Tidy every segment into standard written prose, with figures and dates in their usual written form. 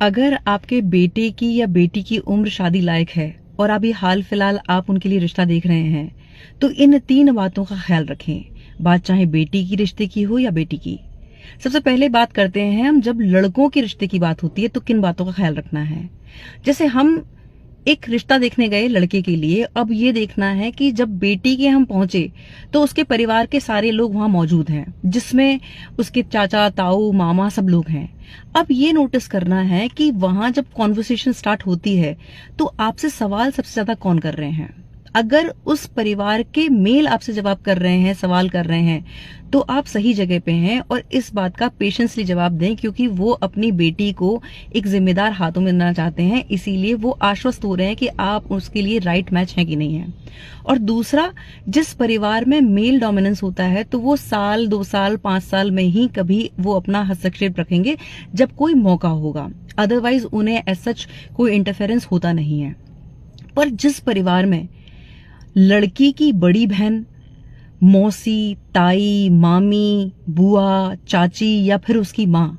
अगर आपके बेटे की या बेटी की उम्र शादी लायक है और अभी हाल फिलहाल आप उनके लिए रिश्ता देख रहे हैं, तो इन 3 बातों का ख्याल रखें। बात चाहे बेटी की रिश्ते की हो या बेटी की। सबसे पहले बात करते हैं हम, जब लड़कों के रिश्ते की बात होती है तो किन बातों का ख्याल रखना है। जैसे हम एक रिश्ता देखने गए लड़के के लिए, अब ये देखना है कि जब बेटी के हम पहुंचे तो उसके परिवार के सारे लोग वहां मौजूद हैं, जिसमें उसके चाचा, ताऊ, मामा सब लोग हैं। अब ये नोटिस करना है कि वहां जब कॉन्वर्सेशन स्टार्ट होती है तो आपसे सवाल सबसे ज्यादा कौन कर रहे हैं। अगर उस परिवार के मेल आपसे जवाब कर रहे हैं, सवाल कर रहे हैं, तो आप सही जगह पे हैं और इस बात का पेशेंसली जवाब दें, क्योंकि वो अपनी बेटी को एक जिम्मेदार हाथों में देना चाहते हैं, इसीलिए वो आश्वस्त हो रहे हैं कि आप उसके लिए राइट मैच हैं कि नहीं है। और दूसरा, जिस परिवार में मेल डोमिनेंस होता है तो वो साल, 2 साल, 5 साल में ही कभी वो अपना हस्तक्षेप रखेंगे जब कोई मौका होगा, अदरवाइज उन्हें एज सच कोई इंटरफेरेंस होता नहीं है। पर जिस परिवार में लड़की की बड़ी बहन, मौसी, ताई, मामी, बुआ, चाची या फिर उसकी माँ,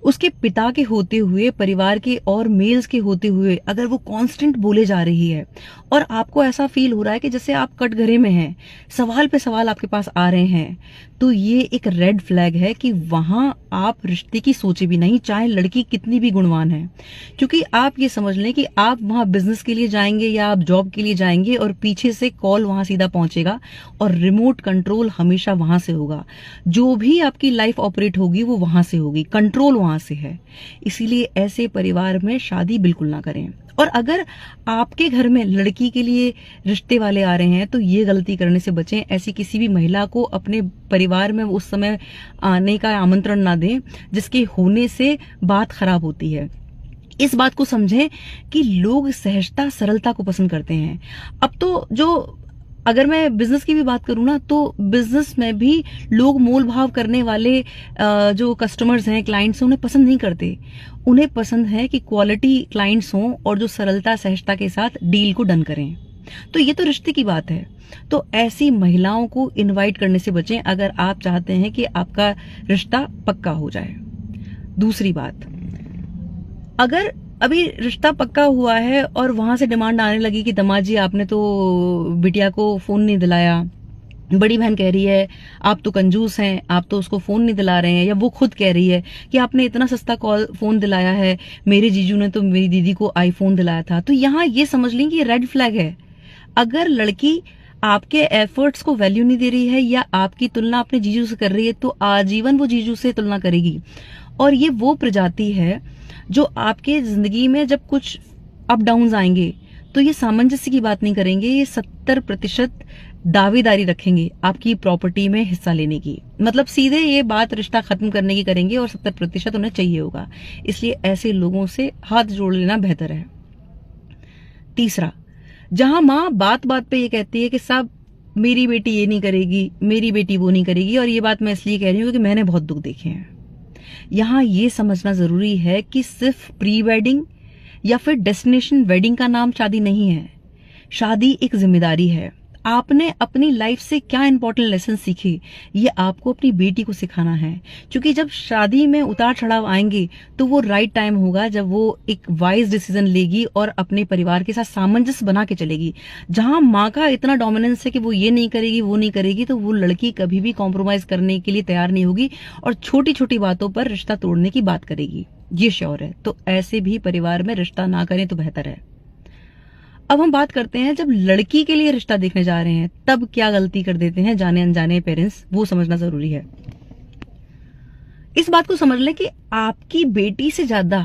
उसके पिता के होते हुए, परिवार के और मेल्स के होते हुए अगर वो कांस्टेंट बोले जा रही है और आपको ऐसा फील हो रहा है कि जैसे आप कटघरे में हैं, सवाल पे सवाल आपके पास आ रहे हैं, तो ये एक रेड फ्लैग है कि वहां आप रिश्ते की सोचे भी नहीं, चाहे लड़की कितनी भी गुणवान है। क्योंकि आप ये समझ लें कि आप वहां बिजनेस के लिए जाएंगे या आप जॉब के लिए जाएंगे और पीछे से कॉल वहां सीधा पहुंचेगा और रिमोट कंट्रोल हमेशा वहां से होगा। जो भी आपकी लाइफ ऑपरेट होगी वो वहां से होगी, कंट्रोल वहां से है। इसीलिए ऐसे परिवार में शादी बिल्कुल ना करें। और अगर आपके घर में लड़की के लिए रिश्ते वाले आ रहे हैं तो ये गलती करने से बचें। ऐसी किसी भी महिला को अपने परिवार में उस समय आने का आमंत्रण ना दें जिसके होने से बात खराब होती है। इस बात को समझें कि लोग सहजता, सरलता को पसंद करते हैं। अब तो जो अगर मैं बिजनेस की भी बात करूं ना, तो बिजनेस में भी लोग मोल भाव करने वाले जो कस्टमर्स हैं, क्लाइंट्स हैं, उन्हें पसंद नहीं करते। उन्हें पसंद है कि क्वालिटी क्लाइंट्स हों और जो सरलता, सहजता के साथ डील को डन करें। तो ये तो रिश्ते की बात है। तो ऐसी महिलाओं को इनवाइट करने से बचें अगर आप चाहते हैं कि आपका रिश्ता पक्का हो जाए। दूसरी बात, अगर अभी रिश्ता पक्का हुआ है और वहां से डिमांड आने लगी कि दामाद जी आपने तो बिटिया को फोन नहीं दिलाया, बड़ी बहन कह रही है आप तो कंजूस हैं, आप तो उसको फोन नहीं दिला रहे हैं, या वो खुद कह रही है कि आपने इतना सस्ता फोन दिलाया है, मेरे जीजू ने तो मेरी दीदी को आईफोन दिलाया था, तो यहाँ ये समझ लें कि ये रेड फ्लैग है। अगर लड़की आपके एफर्ट्स को वैल्यू नहीं दे रही है या आपकी तुलना अपने जीजू से कर रही है तो आजीवन वो जीजू से तुलना करेगी। और ये वो प्रजाति है जो आपके जिंदगी में जब कुछ अप डाउन आएंगे तो ये सामंजस्य की बात नहीं करेंगे, ये 70% दावेदारी रखेंगे आपकी प्रॉपर्टी में हिस्सा लेने की। मतलब सीधे ये बात रिश्ता खत्म करने की करेंगे और 70% उन्हें चाहिए होगा। इसलिए ऐसे लोगों से हाथ जोड़ लेना बेहतर है। तीसरा, जहां माँ बात बात पे ये कहती है कि साहब मेरी बेटी ये नहीं करेगी, मेरी बेटी वो नहीं करेगी, और ये बात मैं इसलिए कह रही हूँ क्योंकि मैंने बहुत दुख देखे हैं। यहाँ ये समझना जरूरी है कि सिर्फ प्री वेडिंग या फिर डेस्टिनेशन वेडिंग का नाम शादी नहीं है। शादी एक जिम्मेदारी है। आपने अपनी लाइफ से क्या इंपॉर्टेंट लेसन सीखे, ये आपको अपनी बेटी को सिखाना है। क्योंकि जब शादी में उतार चढ़ाव आएंगे तो वो राइट टाइम होगा जब वो एक वाइज डिसीजन लेगी और अपने परिवार के साथ सामंजस्य बना के चलेगी। जहां माँ का इतना डोमिनेंस है कि वो ये नहीं करेगी, वो नहीं करेगी, तो वो लड़की कभी भी कॉम्प्रोमाइज करने के लिए तैयार नहीं होगी और छोटी छोटी बातों पर रिश्ता तोड़ने की बात करेगी, ये श्योर है। तो ऐसे भी परिवार में रिश्ता ना करें तो बेहतर है। अब हम बात करते हैं जब लड़की के लिए रिश्ता देखने जा रहे हैं तब क्या गलती कर देते हैं जाने अनजाने पेरेंट्स, वो समझना जरूरी है। इस बात को समझ लें कि आपकी बेटी से ज्यादा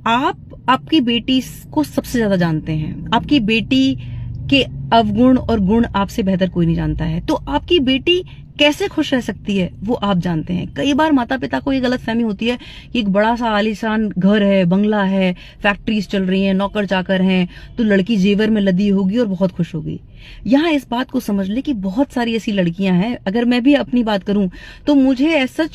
आप आपकी बेटी को सबसे ज्यादा जानते हैं। आपकी बेटी के अवगुण और गुण आपसे बेहतर कोई नहीं जानता है। तो आपकी बेटी कैसे खुश रह सकती है वो आप जानते हैं। कई बार माता पिता को ये गलत फहमी होती है कि एक बड़ा सा आलीशान घर है, बंगला है, फैक्ट्रीज चल रही हैं, नौकर चाकर हैं, तो लड़की जेवर में लदी होगी और बहुत खुश होगी। यहाँ इस बात को समझ ले कि बहुत सारी ऐसी लड़कियां हैं। अगर मैं भी अपनी बात करूं तो मुझे ऐसा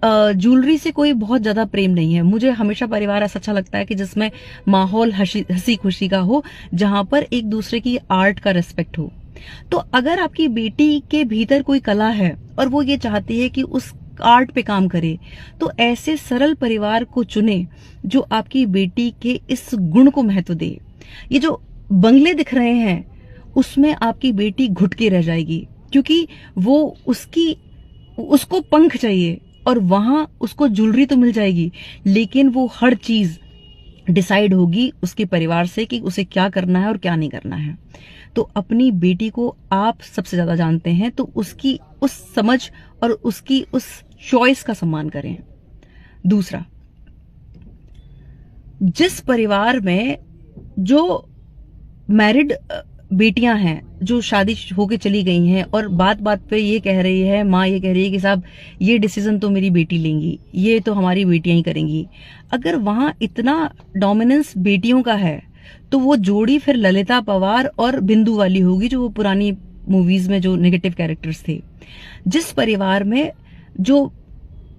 ज्वेलरी से कोई बहुत ज्यादा प्रेम नहीं है। मुझे हमेशा परिवार ऐसा अच्छा लगता है कि जिसमें माहौल हंसी खुशी का हो, जहां पर एक दूसरे की आर्ट का रेस्पेक्ट हो। तो अगर आपकी बेटी के भीतर कोई कला है और वो ये चाहती है कि उस आर्ट पे काम करे, तो ऐसे सरल परिवार को चुने जो आपकी बेटी के इस गुण को महत्व दे। ये जो बंगले दिख रहे हैं उसमें आपकी बेटी घुट के रह जाएगी, क्योंकि वो उसको पंख चाहिए और वहां उसको ज्वेलरी तो मिल जाएगी, लेकिन वो हर चीज डिसाइड होगी उसके परिवार से कि उसे क्या करना है और क्या नहीं करना है। तो अपनी बेटी को आप सबसे ज्यादा जानते हैं, तो उसकी उस समझ और उसकी उस चॉइस का सम्मान करें। दूसरा, जिस परिवार में जो मैरिड बेटियां हैं जो शादी होके चली गई हैं और बात बात पे ये कह रही है, माँ ये कह रही है कि साहब ये डिसीजन तो मेरी बेटी लेंगी, ये तो हमारी बेटियां ही करेंगी, अगर वहां इतना डोमिनेंस बेटियों का है तो वो जोड़ी फिर ललिता पवार और बिंदु वाली होगी, जो वो पुरानी मूवीज में जो नेगेटिव कैरेक्टर्स थे। जिस परिवार में जो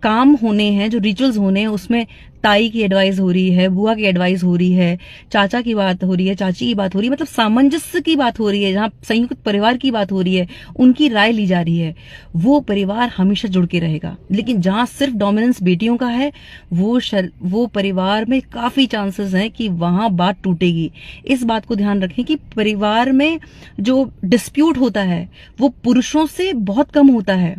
काम होने हैं, जो रिचुअल्स होने हैं, उसमें ताई की एडवाइस हो रही है, बुआ की एडवाइस हो रही है, चाचा की बात हो रही है, चाची की बात हो रही है, मतलब सामंजस्य की बात हो रही है, जहां संयुक्त परिवार की बात हो रही है, उनकी राय ली जा रही है, वो परिवार हमेशा जुड़ के रहेगा। लेकिन जहां सिर्फ डोमिनेंस बेटियों का है, वो परिवार में काफी चांसेस हैं कि वहां बात टूटेगी। इस बात को ध्यान रखें कि परिवार में जो डिस्प्यूट होता है वो पुरुषों से बहुत कम होता है।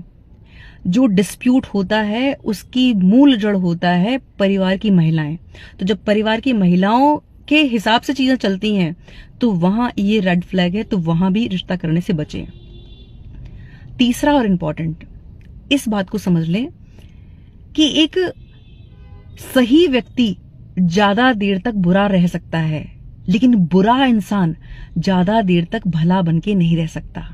जो डिस्प्यूट होता है उसकी मूल जड़ होता है परिवार की महिलाएं। तो जब परिवार की महिलाओं के हिसाब से चीजें चलती हैं तो वहां ये रेड फ्लैग है, तो वहां भी रिश्ता करने से बचें। तीसरा और इंपॉर्टेंट, इस बात को समझ लें कि एक सही व्यक्ति ज्यादा देर तक बुरा रह सकता है, लेकिन बुरा इंसान ज्यादा देर तक भला बन के नहीं रह सकता।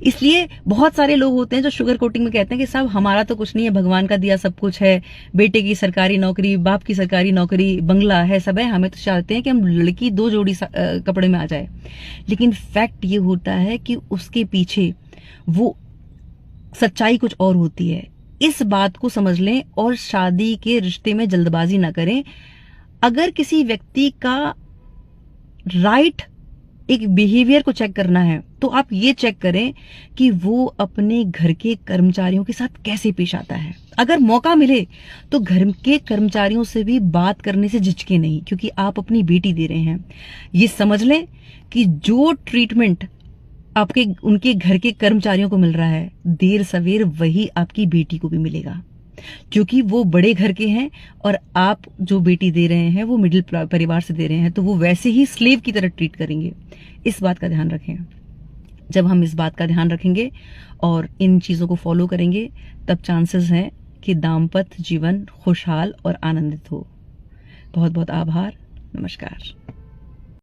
इसलिए बहुत सारे लोग होते हैं जो शुगर कोटिंग में कहते हैं कि साहब हमारा तो कुछ नहीं है, भगवान का दिया सब कुछ है, बेटे की सरकारी नौकरी, बाप की सरकारी नौकरी, बंगला है, सब है, हमें तो चाहते हैं कि हम लड़की 2 जोड़ी कपड़े में आ जाए। लेकिन फैक्ट ये होता है कि उसके पीछे वो सच्चाई कुछ और होती है। इस बात को समझ लें और शादी के रिश्ते में जल्दबाजी ना करें। अगर किसी व्यक्ति का राइट एक बिहेवियर को चेक करना है तो आप ये चेक करें कि वो अपने घर के कर्मचारियों के साथ कैसे पेश आता है। अगर मौका मिले तो घर के कर्मचारियों से भी बात करने से झिझके नहीं, क्योंकि आप अपनी बेटी दे रहे हैं। ये समझ लें कि जो ट्रीटमेंट आपके उनके घर के कर्मचारियों को मिल रहा है, देर सवेर वही आपकी बेटी को भी मिलेगा, क्योंकि वो बड़े घर के हैं और आप जो बेटी दे रहे हैं वो मिडिल परिवार से दे रहे हैं, तो वो वैसे ही स्लेव की तरह ट्रीट करेंगे। इस बात का ध्यान रखें। जब हम इस बात का ध्यान रखेंगे और इन चीजों को फॉलो करेंगे, तब चांसेस हैं कि दाम्पत्य जीवन खुशहाल और आनंदित हो। बहुत बहुत आभार। नमस्कार।